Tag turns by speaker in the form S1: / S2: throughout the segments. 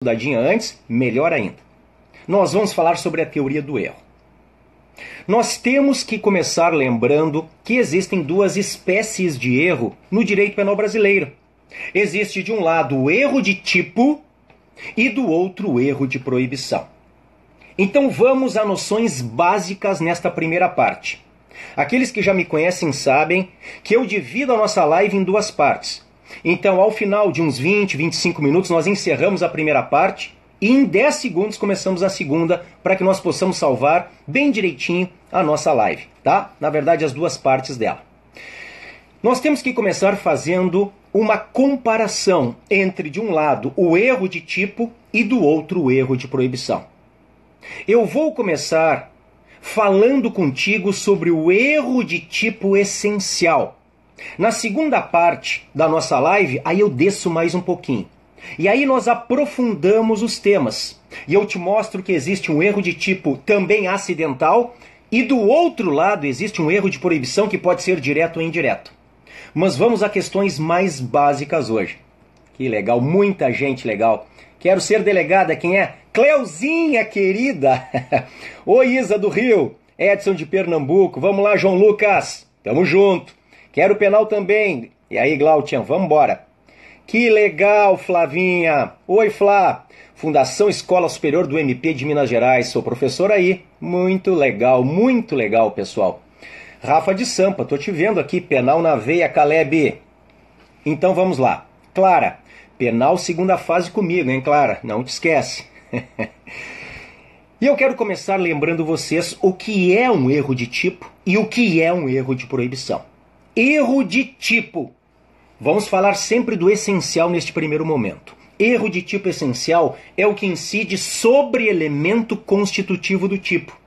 S1: estudadinha antes, melhor ainda. Nós vamos falar sobre a teoria do erro. Nós temos que começar lembrando que existem duas espécies de erro no direito penal brasileiro. Existe de um lado o erro de tipo e do outro o erro de proibição. Então vamos a noções básicas nesta primeira parte. Aqueles que já me conhecem sabem que eu divido a nossa live em duas partes. Então, ao final de uns 20, 25 minutos, nós encerramos a primeira parte e em 10 segundos começamos a segunda para que nós possamos salvar bem direitinho a nossa live, tá? Na verdade, as duas partes dela. Nós temos que começar fazendo uma comparação entre, de um lado, o erro de tipo e do outro o erro de proibição. Eu vou começar falando contigo sobre o erro de tipo essencial. Na segunda parte da nossa live, aí eu desço mais um pouquinho. E aí nós aprofundamos os temas. E eu te mostro que existe um erro de tipo também acidental e do outro lado existe um erro de proibição que pode ser direto ou indireto. Mas vamos a questões mais básicas hoje. Que legal, muita gente legal. Quero ser delegada, quem é? Cleuzinha, querida! Oi, Isa do Rio, Edson de Pernambuco, vamos lá, João Lucas, tamo junto. Quero penal também. E aí, Glautian, vamos embora. Que legal, Flavinha. Oi, Flá. Fundação Escola Superior do MP de Minas Gerais. Sou professor aí. Muito legal, pessoal. Rafa de Sampa, tô te vendo aqui. Penal na veia, Caleb. Então vamos lá. Clara, penal segunda fase comigo, hein, Clara? Não te esquece. E eu quero começar lembrando vocês o que é um erro de tipo e o que é um erro de proibição. Erro de tipo. Vamos falar sempre do essencial neste primeiro momento. Erro de tipo essencial é o que incide sobre elemento constitutivo do tipo.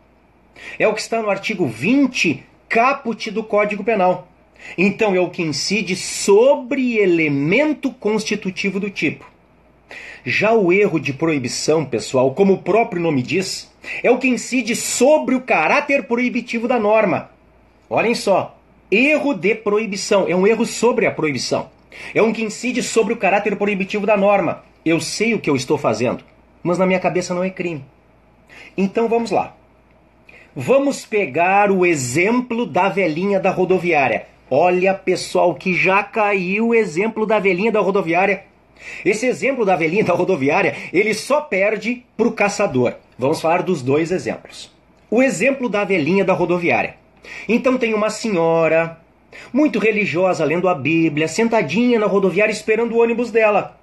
S1: É o que está no artigo 20, caput do Código Penal. Então é o que incide sobre elemento constitutivo do tipo. Já o erro de proibição, pessoal, como o próprio nome diz, é o que incide sobre o caráter proibitivo da norma. Olhem só. Erro de proibição, é um erro sobre a proibição. É um que incide sobre o caráter proibitivo da norma. Eu sei o que eu estou fazendo, mas na minha cabeça não é crime. Então vamos lá. Vamos pegar o exemplo da velhinha da rodoviária. Olha, pessoal, que já caiu o exemplo da velhinha da rodoviária. Esse exemplo da velhinha da rodoviária, ele só perde para o caçador. Vamos falar dos dois exemplos. O exemplo da velhinha da rodoviária. Então tem uma senhora, muito religiosa, lendo a Bíblia, sentadinha na rodoviária esperando o ônibus dela.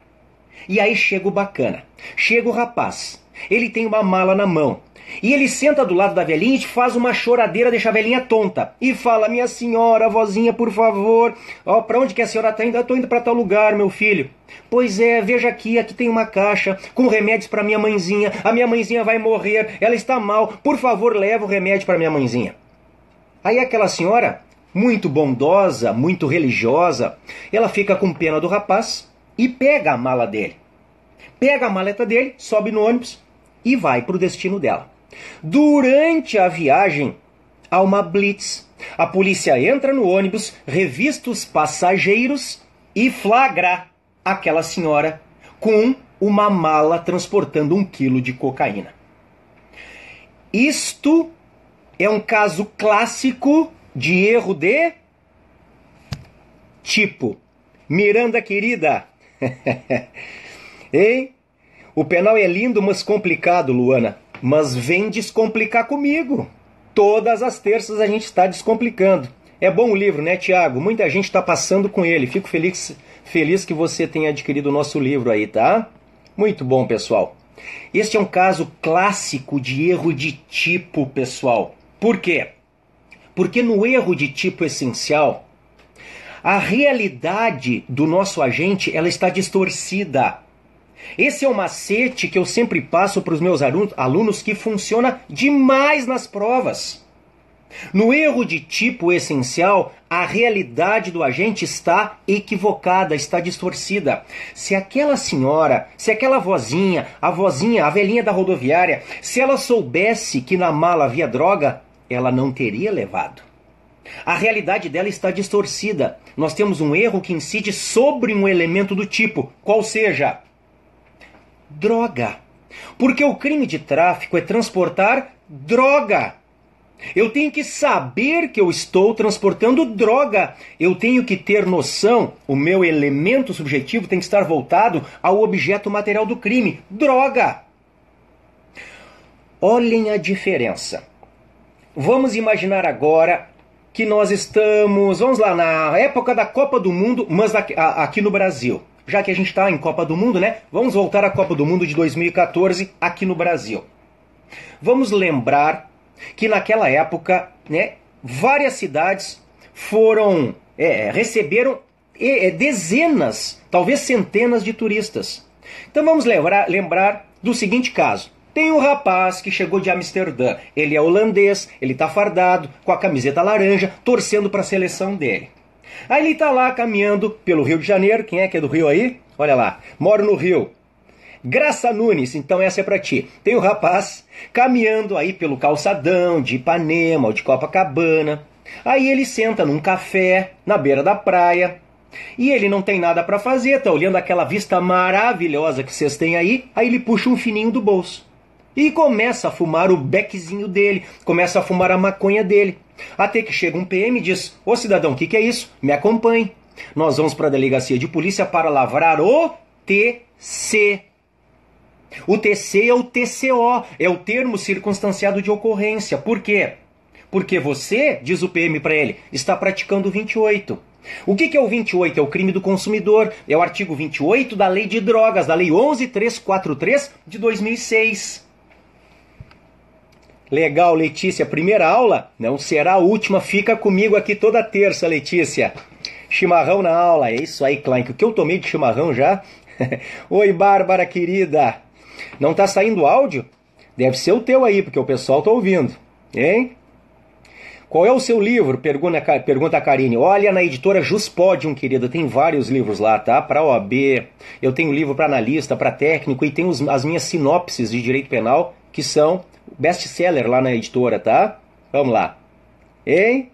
S1: E aí chega o bacana, chega o rapaz, ele tem uma mala na mão. E ele senta do lado da velhinha e faz uma choradeira, deixa a velhinha tonta. E fala, minha senhora, vozinha, por favor, ó, pra onde que a senhora tá indo? Eu tô indo pra tal lugar, meu filho. Pois é, veja aqui tem uma caixa com remédios pra minha mãezinha. A minha mãezinha vai morrer, ela está mal. Por favor, leva o remédio pra minha mãezinha. Aí aquela senhora, muito bondosa, muito religiosa, ela fica com pena do rapaz e pega a mala dele. Pega a maleta dele, sobe no ônibus e vai para o destino dela. Durante a viagem, há uma blitz. A polícia entra no ônibus, revista os passageiros e flagra aquela senhora com uma mala transportando 1 quilo de cocaína. Isto é um caso clássico de erro de tipo. Miranda, querida. Hein? O penal é lindo, mas complicado, Luana. Mas vem descomplicar comigo. Todas as terças a gente está descomplicando. É bom o livro, né, Tiago? Muita gente está passando com ele. Fico feliz que você tenha adquirido o nosso livro aí, tá? Muito bom, pessoal. Este é um caso clássico de erro de tipo, pessoal. Por quê? Porque no erro de tipo essencial, a realidade do nosso agente ela está distorcida. Esse é o macete que eu sempre passo para os meus alunos que funciona demais nas provas. No erro de tipo essencial, a realidade do agente está equivocada, está distorcida. Se aquela senhora, se aquela vozinha, a velhinha da rodoviária, se ela soubesse que na mala havia droga, ela não teria levado. A realidade dela está distorcida. Nós temos um erro que incide sobre um elemento do tipo, qual seja, Droga. Porque o crime de tráfico é transportar droga. Eu tenho que saber que eu estou transportando droga. Eu tenho que ter noção, o meu elemento subjetivo tem que estar voltado ao objeto material do crime, droga. Olhem a diferença. Vamos imaginar agora que nós estamos, vamos lá, na época da Copa do Mundo, mas aqui no Brasil. Já que a gente está em Copa do Mundo, né? Vamos voltar à Copa do Mundo de 2014 aqui no Brasil. Vamos lembrar que naquela época, né, várias cidades receberam dezenas, talvez centenas de turistas. Então vamos lembrar do seguinte caso. Tem um rapaz que chegou de Amsterdã, ele é holandês, ele está fardado, com a camiseta laranja, torcendo para a seleção dele. Aí ele está lá caminhando pelo Rio de Janeiro, quem é que é do Rio aí? Olha lá, moro no Rio. Graça Nunes, então essa é pra ti. Tem o rapaz caminhando aí pelo calçadão de Ipanema ou de Copacabana. Aí ele senta num café na beira da praia. E ele não tem nada pra fazer, tá olhando aquela vista maravilhosa que vocês têm aí. Aí ele puxa um fininho do bolso. E começa a fumar o beckzinho dele. Começa a fumar a maconha dele. Até que chega um PM e diz: ô cidadão, o que é isso? Me acompanhe. Nós vamos para a delegacia de polícia para lavrar o TC. O TC é o TCO, é o termo circunstanciado de ocorrência. Por quê? Porque você, diz o PM para ele, está praticando o 28. O que é o 28? É o crime do consumidor. É o artigo 28 da Lei de Drogas, da Lei 11.343 de 2006. Legal, Letícia. Primeira aula? Não será a última. Fica comigo aqui toda terça, Letícia. Chimarrão na aula. É isso aí, Klein. O que eu tomei de chimarrão já? Oi, Bárbara, querida. Não tá saindo áudio? Deve ser o teu aí, porque o pessoal tá ouvindo. Hein? Qual é o seu livro? Pergunta a Karine. Olha, na editora Juspodium, querida. Tem vários livros lá, tá? Para OAB. Eu tenho livro para analista, para técnico. E tenho as minhas sinopses de direito penal, que são best-seller lá na editora, tá? Vamos lá. Hein?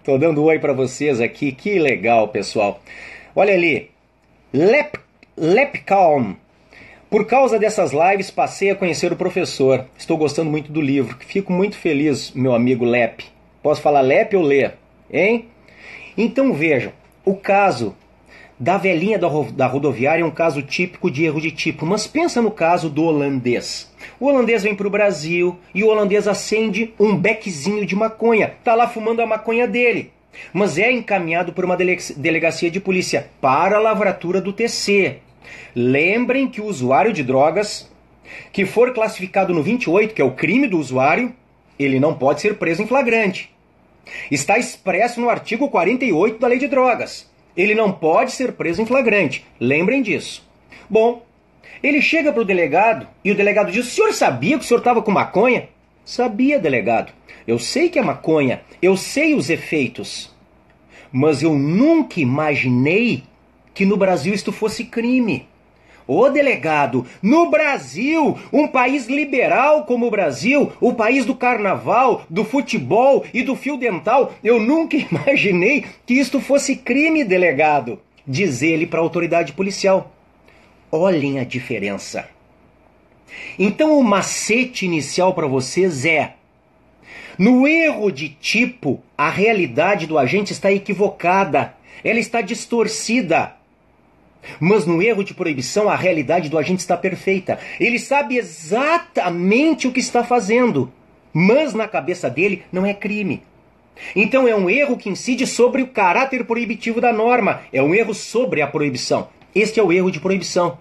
S1: Tô dando oi para vocês aqui. Que legal, pessoal. Olha ali. Lepcalm. Por causa dessas lives, passei a conhecer o professor. Estou gostando muito do livro. Fico muito feliz, meu amigo Lep. Posso falar Lep ou Lê? Hein? Então vejam, o caso da velhinha da rodoviária é um caso típico de erro de tipo. Mas pensa no caso do holandês. O holandês vem para o Brasil e o holandês acende um beckzinho de maconha. Tá lá fumando a maconha dele. Mas é encaminhado por uma delegacia de polícia para a lavratura do TC. Lembrem que o usuário de drogas que for classificado no 28, que é o crime do usuário, ele não pode ser preso em flagrante. Está expresso no artigo 48 da Lei de Drogas. Ele não pode ser preso em flagrante. Lembrem disso. Bom, ele chega para o delegado e o delegado diz: o senhor sabia que o senhor estava com maconha? Sabia, delegado. Eu sei que é maconha. Eu sei os efeitos. Mas eu nunca imaginei que no Brasil isto fosse crime. Ô delegado, no Brasil, um país liberal como o Brasil, o país do carnaval, do futebol e do fio dental, eu nunca imaginei que isto fosse crime, delegado, diz ele para a autoridade policial. Olhem a diferença. Então o macete inicial para vocês é: no erro de tipo, a realidade do agente está equivocada, ela está distorcida. Mas no erro de proibição, a realidade do agente está perfeita. Ele sabe exatamente o que está fazendo, mas na cabeça dele não é crime. Então é um erro que incide sobre o caráter proibitivo da norma. É um erro sobre a proibição. Este é o erro de proibição,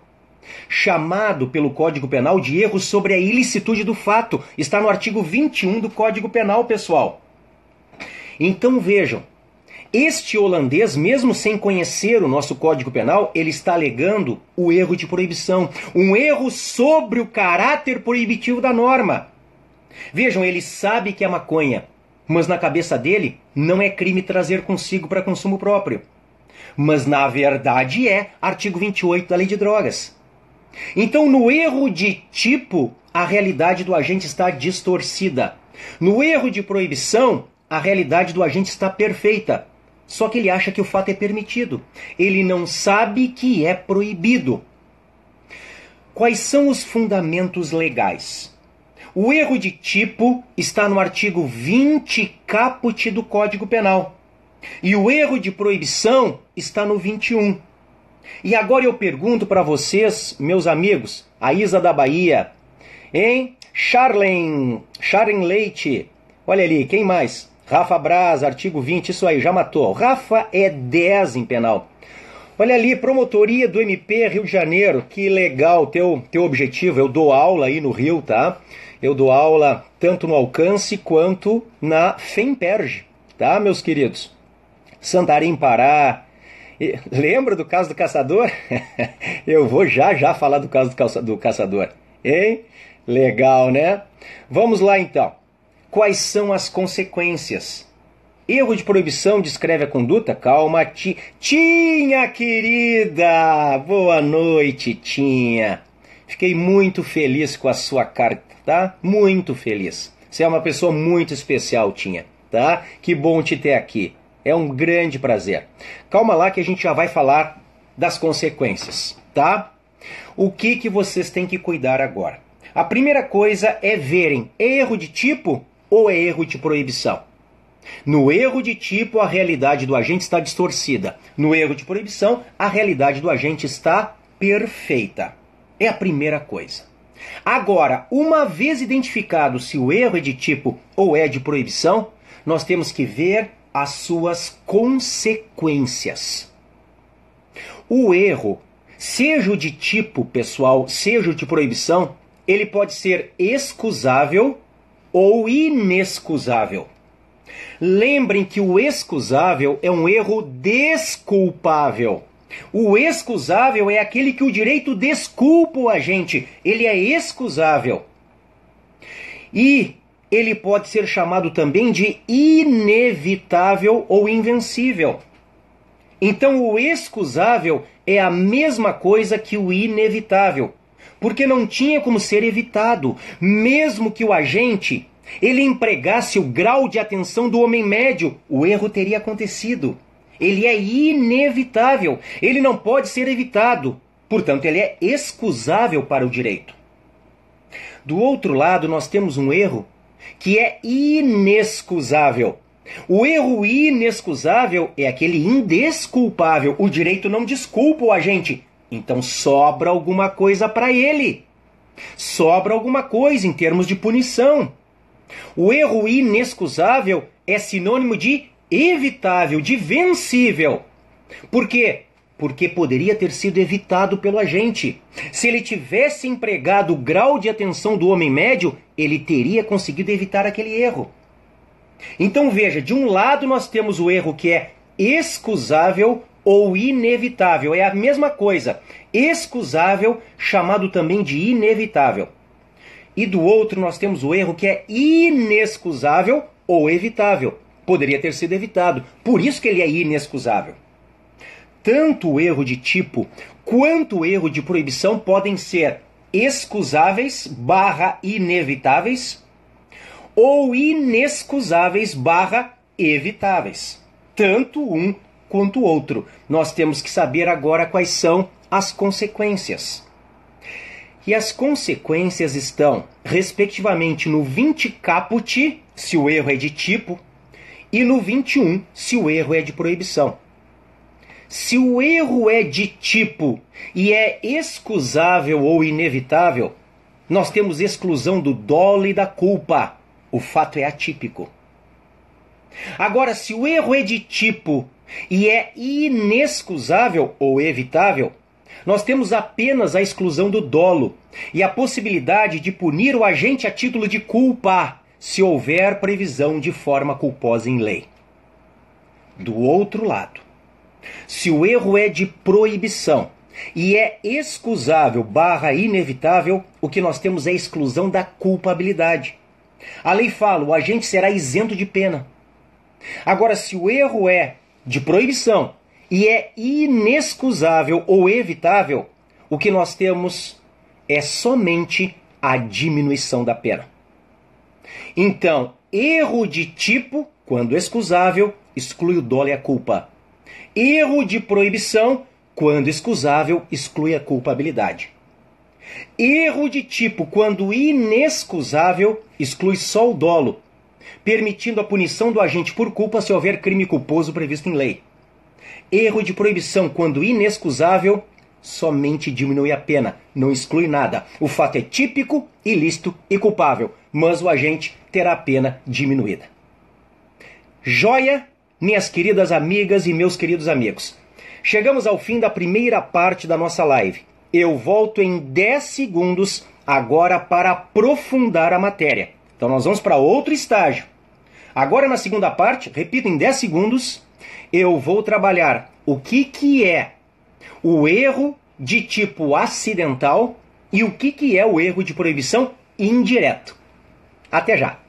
S1: chamado pelo Código Penal de erro sobre a ilicitude do fato. Está no artigo 21 do Código Penal, pessoal. Então vejam, este holandês, mesmo sem conhecer o nosso Código Penal, ele está alegando o erro de proibição. Um erro sobre o caráter proibitivo da norma. Vejam, ele sabe que é maconha, mas na cabeça dele não é crime trazer consigo para consumo próprio. Mas na verdade é artigo 28 da Lei de Drogas. Então no erro de tipo, a realidade do agente está distorcida. No erro de proibição, a realidade do agente está perfeita. Só que ele acha que o fato é permitido. Ele não sabe que é proibido. Quais são os fundamentos legais? O erro de tipo está no artigo 20 caput do Código Penal. E o erro de proibição está no 21. E agora eu pergunto para vocês, meus amigos, a Isa da Bahia, hein? Charlen Leite, olha ali, quem mais? Rafa Braz, artigo 20, isso aí, já matou. Rafa é 10 em penal. Olha ali, promotoria do MP Rio de Janeiro, que legal teu objetivo. Eu dou aula aí no Rio, tá? Eu dou aula tanto no Alcance quanto na FEMPERJ, tá, meus queridos? Santarém, Pará. Lembra do caso do caçador? Eu vou já falar do caso do caçador, hein? Legal, né? Vamos lá então. Quais são as consequências? Erro de proibição descreve a conduta? Calma, Tinha, querida! Boa noite, Tinha. Fiquei muito feliz com a sua carta, tá? Muito feliz. Você é uma pessoa muito especial, Tinha, tá? Que bom te ter aqui. É um grande prazer. Calma lá que a gente já vai falar das consequências, tá? O que vocês têm que cuidar agora? A primeira coisa é verem, é erro de tipo ou é erro de proibição? No erro de tipo, a realidade do agente está distorcida. No erro de proibição, a realidade do agente está perfeita. É a primeira coisa. Agora, uma vez identificado se o erro é de tipo ou é de proibição, nós temos que ver as suas consequências. O erro, seja o de tipo, pessoal, seja o de proibição, ele pode ser excusável ou inexcusável. Lembrem que o excusável é um erro desculpável. O excusável é aquele que o direito desculpa o agente. Ele é excusável. E ele pode ser chamado também de inevitável ou invencível. Então o excusável é a mesma coisa que o inevitável, porque não tinha como ser evitado, mesmo que o agente ele empregasse o grau de atenção do homem médio, o erro teria acontecido. Ele é inevitável, ele não pode ser evitado, portanto ele é excusável para o direito. Do outro lado, nós temos um erro que é inexcusável. O erro inexcusável é aquele indesculpável. O direito não desculpa o agente, então sobra alguma coisa para ele. Sobra alguma coisa em termos de punição. O erro inexcusável é sinônimo de evitável, de vencível. Por quê? Porque poderia ter sido evitado pelo agente. Se ele tivesse empregado o grau de atenção do homem médio, ele teria conseguido evitar aquele erro. Então veja, de um lado nós temos o erro que é excusável ou inevitável. É a mesma coisa. Excusável, chamado também de inevitável. E do outro nós temos o erro que é inexcusável ou evitável. Poderia ter sido evitado. Por isso que ele é inexcusável. Tanto o erro de tipo quanto o erro de proibição podem ser excusáveis / inevitáveis ou inexcusáveis / evitáveis. Tanto um quanto o outro. Nós temos que saber agora quais são as consequências. E as consequências estão, respectivamente, no 20 caput, se o erro é de tipo, e no 21, se o erro é de proibição. Se o erro é de tipo e é excusável ou inevitável, nós temos exclusão do dolo e da culpa. O fato é atípico. Agora, se o erro é de tipo e é inexcusável ou evitável, nós temos apenas a exclusão do dolo e a possibilidade de punir o agente a título de culpa, se houver previsão de forma culposa em lei. Do outro lado, se o erro é de proibição e é excusável / inevitável, o que nós temos é a exclusão da culpabilidade. A lei fala, o agente será isento de pena. Agora, se o erro é de proibição e é inexcusável ou evitável, o que nós temos é somente a diminuição da pena. Então, erro de tipo, quando excusável, exclui o dolo e a culpa. Erro de proibição, quando excusável, exclui a culpabilidade. Erro de tipo quando inexcusável exclui só o dolo, permitindo a punição do agente por culpa se houver crime culposo previsto em lei. Erro de proibição quando inexcusável somente diminui a pena, não exclui nada. O fato é típico, ilícito e culpável, mas o agente terá a pena diminuída. Joia, minhas queridas amigas e meus queridos amigos. Chegamos ao fim da primeira parte da nossa live. Eu volto em 10 segundos agora para aprofundar a matéria. Então nós vamos para outro estágio. Agora na segunda parte, repito, em 10 segundos, eu vou trabalhar o que é o erro de tipo acidental e o que é o erro de proibição indireto. Até já!